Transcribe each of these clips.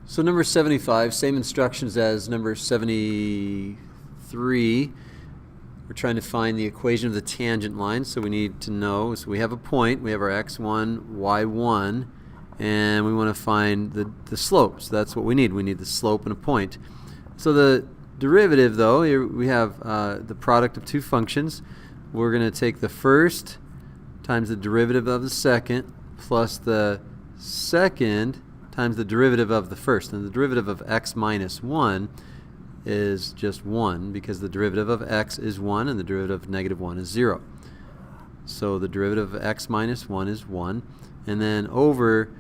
So number 75, same instructions as number 73. We're trying to find the equation of the tangent line, so we need to know, so we have a point, we have our x1, y1, and we want to find the slope. So that's what we need. We need the slope and a point. So the derivative, though, here we have the product of two functions. We're going to take the first times the derivative of the second plus the second times the derivative of the first. And the derivative of x minus 1 is just 1 because the derivative of x is 1 and the derivative of negative 1 is 0. So the derivative of x minus 1 is 1. And then over,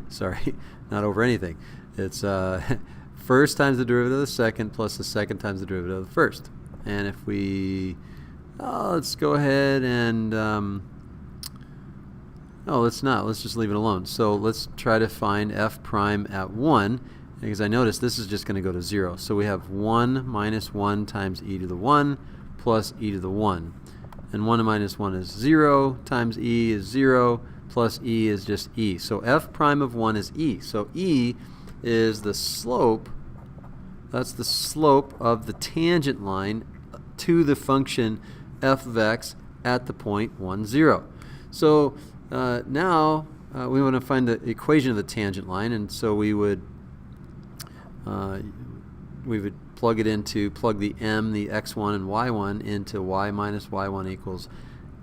sorry, not over anything. It's first times the derivative of the second plus the second times the derivative of the first. And if we, let's go ahead and, no, let's not. Let's just leave it alone. So let's try to find f prime at 1, because I notice this is just going to go to 0. So we have 1 minus 1 times e to the 1 plus e to the 1. And 1 minus 1 is 0 times e is 0 plus e is just e. So f prime of 1 is e. So e is the slope, that's the slope of the tangent line to the function f of x at the point 1, 0. So now we want to find the equation of the tangent line, and so we would plug the m, the x1 and y1 into y minus y1 equals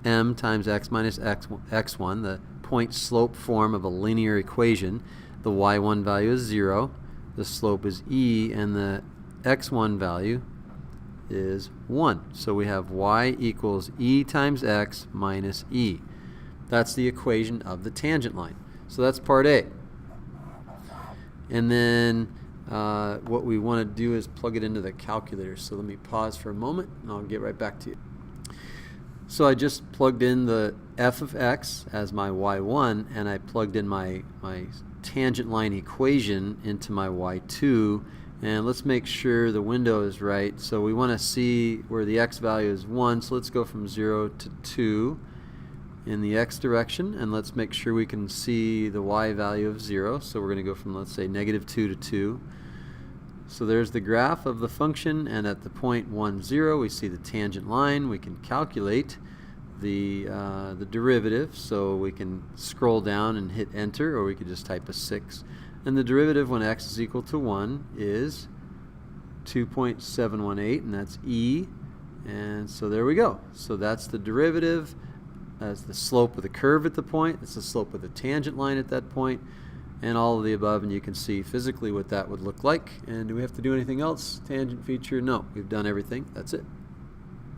m times x minus x1, the point slope form of a linear equation. The y1 value is 0, the slope is e, and the x1 value is 1. So we have y equals e times x minus e. That's the equation of the tangent line. So that's part A. And then what we want to do is plug it into the calculator. So let me pause for a moment and I'll get right back to you. So I just plugged in the f of x as my y1, and I plugged in my tangent line equation into my y2. And let's make sure the window is right. So we want to see where the x value is 1. So let's go from 0 to 2 in the x direction, and let's make sure we can see the y value of 0. So we're going to go from, let's say, negative 2 to 2. So there's the graph of the function, and at the point 1, 0 we see the tangent line. We can calculate the derivative, so we can scroll down and hit enter, or we could just type a 6. And the derivative when x is equal to 1 is 2.718, and that's e. And so there we go. So that's the derivative. That's the slope of the curve at the point. That's the slope of the tangent line at that point, and all of the above. And you can see physically what that would look like. And do we have to do anything else? Tangent feature? No, we've done everything. That's it.